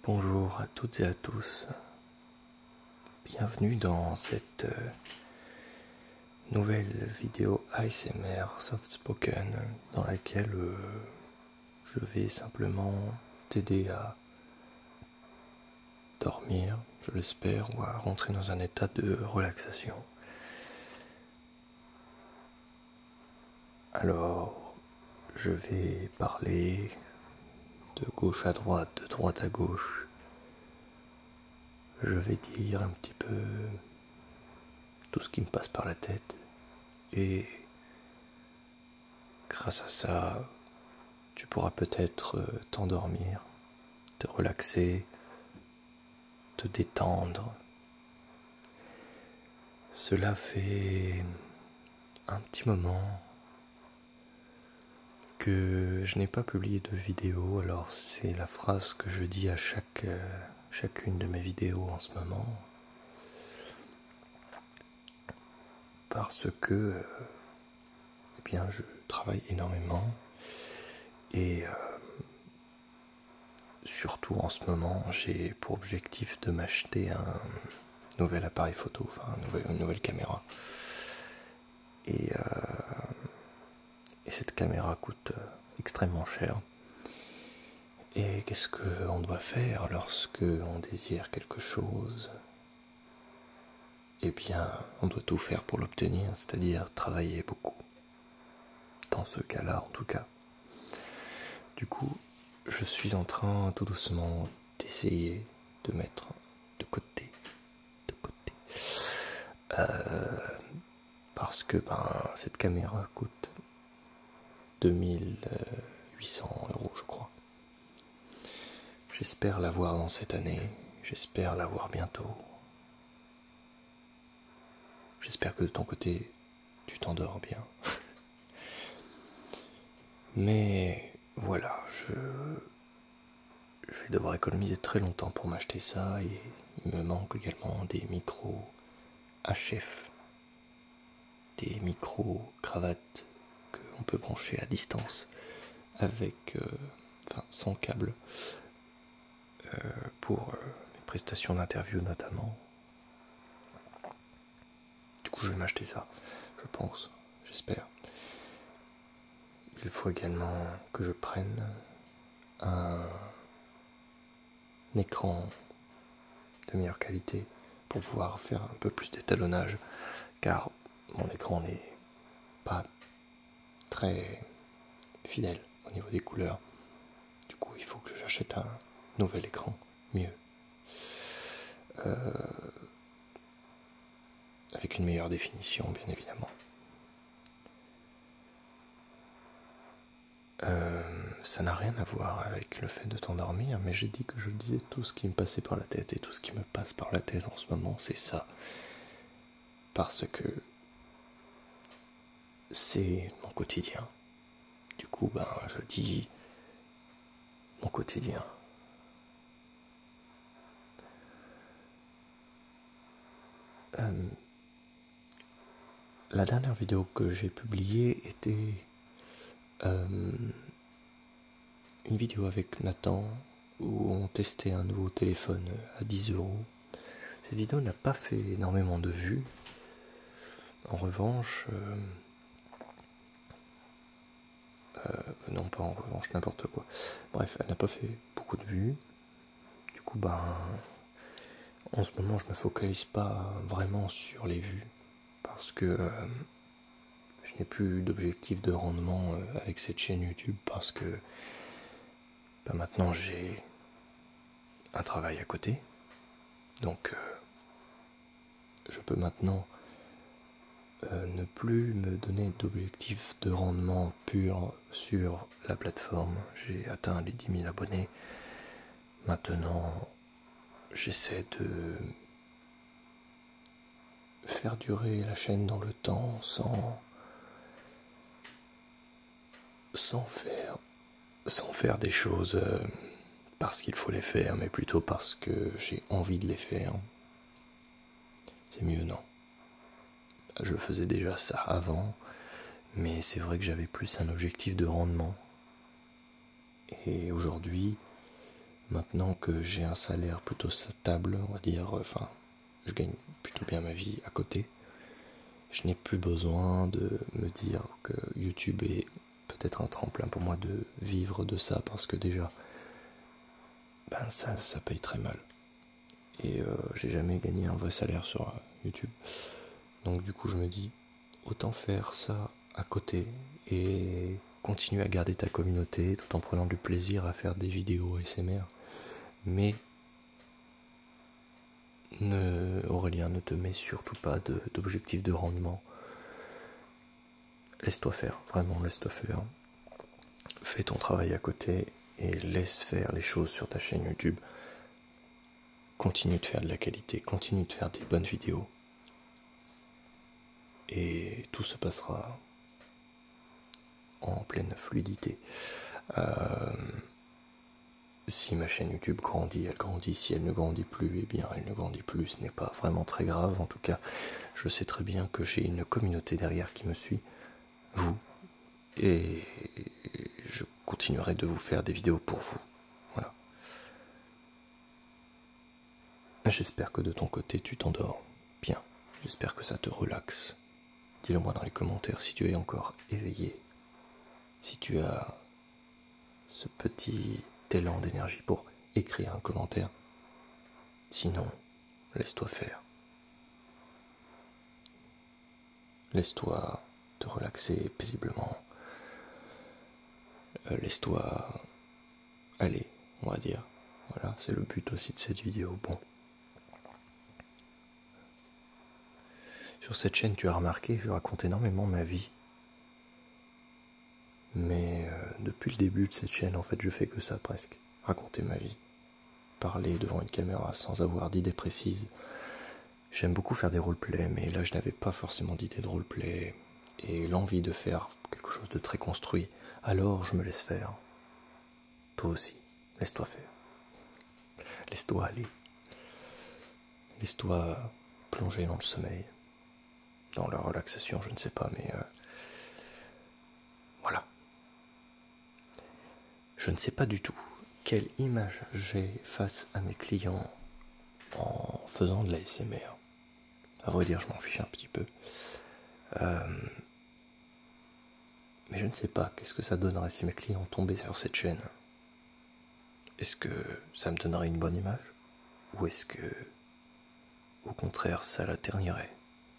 Bonjour à toutes et à tous, bienvenue dans cette nouvelle vidéo ASMR Soft Spoken dans laquelle je vais simplement t'aider à dormir, je l'espère, ou à rentrer dans un état de relaxation. Alors, je vais parler de gauche à droite, de droite à gauche. Je vais dire un petit peu tout ce qui me passe par la tête et grâce à ça, tu pourras peut-être t'endormir, te relaxer, te détendre. Cela fait un petit moment que je n'ai pas publié de vidéo, alors c'est la phrase que je dis à chacune de mes vidéos en ce moment. Parce que eh bien, je travaille énormément et surtout en ce moment, j'ai pour objectif de m'acheter un nouvel appareil photo, enfin une nouvelle caméra. Et cette caméra coûte extrêmement cher. Et qu'est-ce qu'on doit faire lorsque on désire quelque chose? Eh bien, on doit tout faire pour l'obtenir, c'est-à-dire travailler beaucoup. Dans ce cas-là, en tout cas. Du coup, je suis en train tout doucement d'essayer de mettre de côté. Parce que cette caméra coûte 2800 €, je crois. J'espère l'avoir dans cette année, j'espère l'avoir bientôt. J'espère que de ton côté, tu t'endors bien. Mais voilà, je vais devoir économiser très longtemps pour m'acheter ça et il me manque également des micros HF, des micros cravates qu'on peut brancher à distance avec, sans câble pour mes prestations d'interview notamment. Du coup, je vais m'acheter ça, je pense, j'espère. Il faut également que je prenne un écran de meilleure qualité pour pouvoir faire un peu plus d'étalonnage, car mon écran n'est pas très fidèle au niveau des couleurs. Du coup, il faut que j'achète un nouvel écran mieux, avec une meilleure définition, bien évidemment. Ça n'a rien à voir avec le fait de t'endormir, mais j'ai dit que je disais tout ce qui me passait par la tête, et tout ce qui me passe par la tête en ce moment, c'est ça. Parce que c'est mon quotidien. Du coup, je dis mon quotidien. La dernière vidéo que j'ai publiée était une vidéo avec Nathan où on testait un nouveau téléphone à 10 €. Cette vidéo n'a pas fait énormément de vues. En revanche, non pas en revanche, n'importe quoi. Bref, elle n'a pas fait beaucoup de vues. Du coup, en ce moment, je me focalise pas vraiment sur les vues parce que je n'ai plus d'objectif de rendement avec cette chaîne YouTube parce que maintenant j'ai un travail à côté. Donc je peux maintenant ne plus me donner d'objectif de rendement pur sur la plateforme. J'ai atteint les 10 000 abonnés. Maintenant, j'essaie de faire durer la chaîne dans le temps sans faire des choses parce qu'il faut les faire, mais plutôt parce que j'ai envie de les faire. C'est mieux, non? Je faisais déjà ça avant, mais c'est vrai que j'avais plus un objectif de rendement. Et aujourd'hui, Maintenant que j'ai un salaire plutôt stable, on va dire, enfin, je gagne plutôt bien ma vie à côté, je n'ai plus besoin de me dire que YouTube est peut-être un tremplin pour moi de vivre de ça, parce que déjà, ben ça paye très mal. Et j'ai jamais gagné un vrai salaire sur YouTube. Donc du coup je me dis, autant faire ça à côté et continuer à garder ta communauté tout en prenant du plaisir à faire des vidéos ASMR. Mais Aurélien, ne te mets surtout pas d'objectif de rendement. Laisse-toi faire, vraiment laisse-toi faire. Fais ton travail à côté et laisse faire les choses sur ta chaîne YouTube. Continue de faire de la qualité, continue de faire des bonnes vidéos. Et tout se passera en pleine fluidité. Si ma chaîne YouTube grandit, elle grandit. Si elle ne grandit plus, eh bien elle ne grandit plus. Ce n'est pas vraiment très grave. En tout cas, je sais très bien que j'ai une communauté derrière qui me suit, vous, et je continuerai de vous faire des vidéos pour vous. Voilà. J'espère que de ton côté tu t'endors bien. J'espère que ça te relaxe. Dis-le moi dans les commentaires si tu es encore éveillé, si tu as ce petit élan d'énergie pour écrire un commentaire. Sinon, laisse-toi faire. Laisse-toi te relaxer paisiblement. Laisse-toi aller, on va dire. Voilà, c'est le but aussi de cette vidéo. Bon. Sur cette chaîne, tu as remarqué, je raconte énormément ma vie. Mais depuis le début de cette chaîne, en fait, je fais que ça presque. Raconter ma vie. Parler devant une caméra sans avoir d'idée précise. J'aime beaucoup faire des roleplays, mais là je n'avais pas forcément d'idée de roleplay et l'envie de faire quelque chose de très construit. Alors je me laisse faire. Toi aussi, laisse-toi faire. Laisse-toi aller. Laisse-toi plonger dans le sommeil, dans la relaxation, je ne sais pas, mais voilà. Je ne sais pas du tout quelle image j'ai face à mes clients en faisant de l'ASMR. À vrai dire, je m'en fiche un petit peu. Mais je ne sais pas qu'est-ce que ça donnerait si mes clients tombaient sur cette chaîne. Est-ce que ça me donnerait une bonne image? Ou est-ce que, au contraire, ça la ternirait?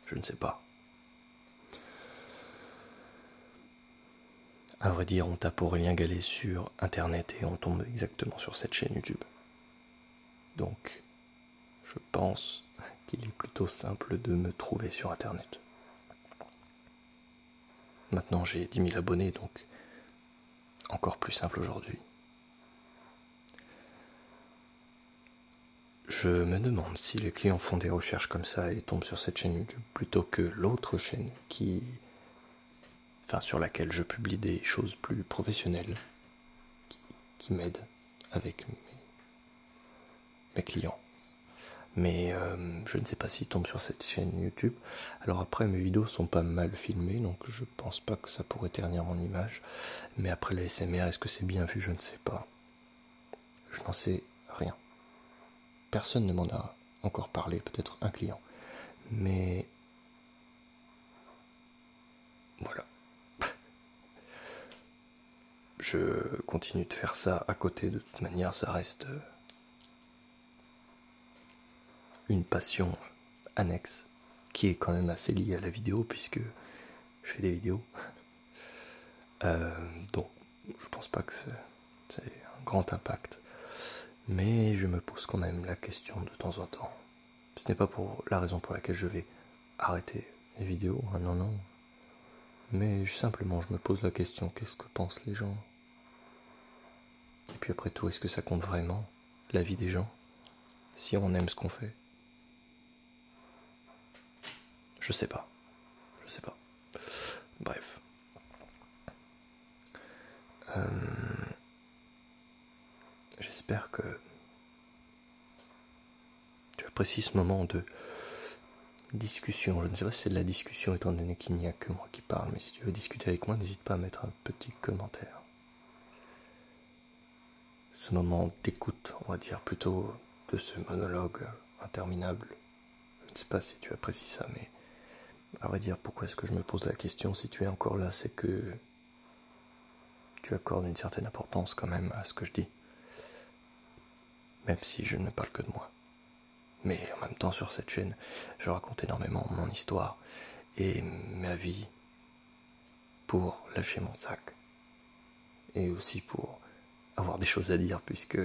Je ne sais pas. À vrai dire, on tape Aurélien Gallet sur Internet et on tombe exactement sur cette chaîne YouTube. Donc, je pense qu'il est plutôt simple de me trouver sur Internet. Maintenant, j'ai 10 000 abonnés, donc encore plus simple aujourd'hui. Je me demande si les clients font des recherches comme ça et tombent sur cette chaîne YouTube plutôt que l'autre chaîne sur laquelle je publie des choses plus professionnelles qui m'aident avec mes clients. Mais je ne sais pas s'ils tombent sur cette chaîne YouTube. Alors après, mes vidéos sont pas mal filmées, donc je pense pas que ça pourrait ternir mon image. Mais après la SMR, est-ce que c'est bien vu? Je ne sais pas. Je n'en sais rien. Personne ne m'en a encore parlé, peut-être un client. Mais voilà. Je continue de faire ça à côté, de toute manière, ça reste une passion annexe qui est quand même assez liée à la vidéo puisque je fais des vidéos. Donc je pense pas que c'est un grand impact, mais je me pose quand même la question de temps en temps. Ce n'est pas pour la raison pour laquelle je vais arrêter les vidéos, hein, non, mais simplement je me pose la question, qu'est-ce que pensent les gens? Et puis après tout, est-ce que ça compte vraiment, la vie des gens, si on aime ce qu'on fait? Je sais pas. Bref. J'espère que tu apprécies ce moment de discussion. Je ne sais pas si c'est de la discussion étant donné qu'il n'y a que moi qui parle, mais si tu veux discuter avec moi, n'hésite pas à mettre un petit commentaire. Ce moment d'écoute on va dire, plutôt de ce monologue interminable. Je ne sais pas si tu apprécies ça, mais à vrai dire, pourquoi est-ce que je me pose la question si tu es encore là, c'est que tu accordes une certaine importance quand même à ce que je dis. Même si je ne parle que de moi. Mais en même temps, sur cette chaîne, je raconte énormément mon histoire et ma vie pour lâcher mon sac. Et aussi pour avoir des choses à dire, puisque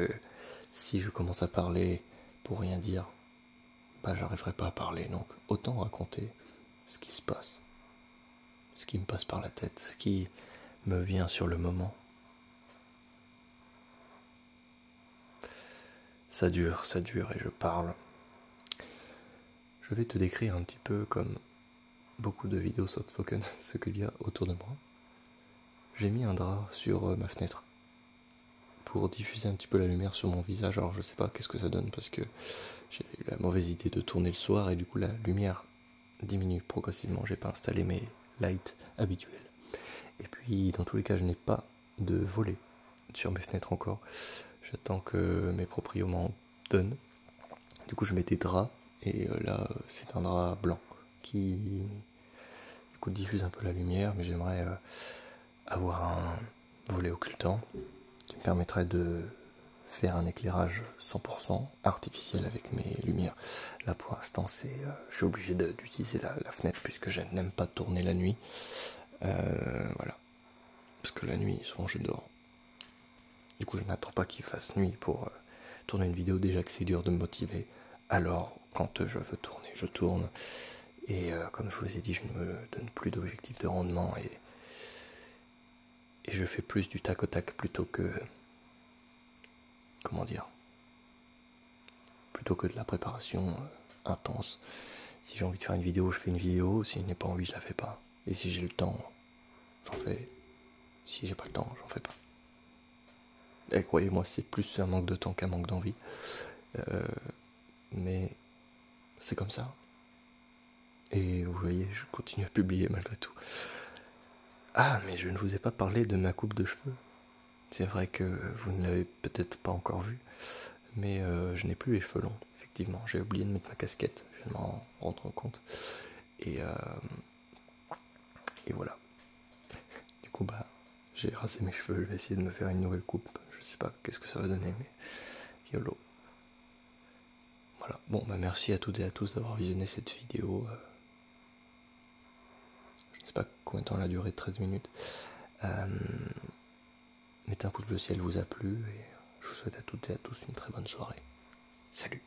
si je commence à parler pour rien dire, bah j'arriverai pas à parler. Donc autant raconter ce qui se passe, ce qui me passe par la tête, ce qui me vient sur le moment. Ça dure et je parle. Je vais te décrire un petit peu comme beaucoup de vidéos soft-spoken, ce qu'il y a autour de moi. J'ai mis un drap sur ma fenêtre pour diffuser un petit peu la lumière sur mon visage. Alors je sais pas qu'est-ce que ça donne parce que j'ai eu la mauvaise idée de tourner le soir et du coup la lumière diminue progressivement. J'ai pas installé mes lights habituels. Et puis dans tous les cas, je n'ai pas de volet sur mes fenêtres encore. J'attends que mes proprios m'en donnent. Du coup, je mets des draps et là, c'est un drap blanc qui du coup diffuse un peu la lumière, mais j'aimerais avoir un volet occultant qui me permettrait de faire un éclairage 100% artificiel avec mes lumières. Là pour l'instant je suis obligé d'utiliser la fenêtre puisque je n'aime pas tourner la nuit. Voilà. Parce que la nuit souvent je dors. Du coup je n'attends pas qu'il fasse nuit pour tourner une vidéo, déjà que c'est dur de me motiver. Alors quand je veux tourner, je tourne. Et comme je vous ai dit, je ne me donne plus d'objectif de rendement et je fais plus du tac au tac plutôt que... Comment dire, plutôt que de la préparation intense. Si j'ai envie de faire une vidéo, je fais une vidéo. Si je n'ai pas envie, je la fais pas. Et si j'ai le temps, j'en fais. Si j'ai pas le temps, j'en fais pas. Et croyez-moi, c'est plus un manque de temps qu'un manque d'envie. Mais c'est comme ça. Et vous voyez, je continue à publier malgré tout. Ah, mais je ne vous ai pas parlé de ma coupe de cheveux. C'est vrai que vous ne l'avez peut-être pas encore vu, mais je n'ai plus les cheveux longs. Effectivement, j'ai oublié de mettre ma casquette, je viens de m'en rendre compte. Et voilà. Du coup, bah, j'ai rasé mes cheveux, je vais essayer de me faire une nouvelle coupe. Je sais pas qu'est-ce que ça va donner, mais YOLO. Voilà. Bon, bah merci à toutes et à tous d'avoir visionné cette vidéo. Je ne sais pas combien de temps elle a duré, 13 minutes. Mettez un pouce bleu si elle vous a plu, et je vous souhaite à toutes et à tous une très bonne soirée. Salut!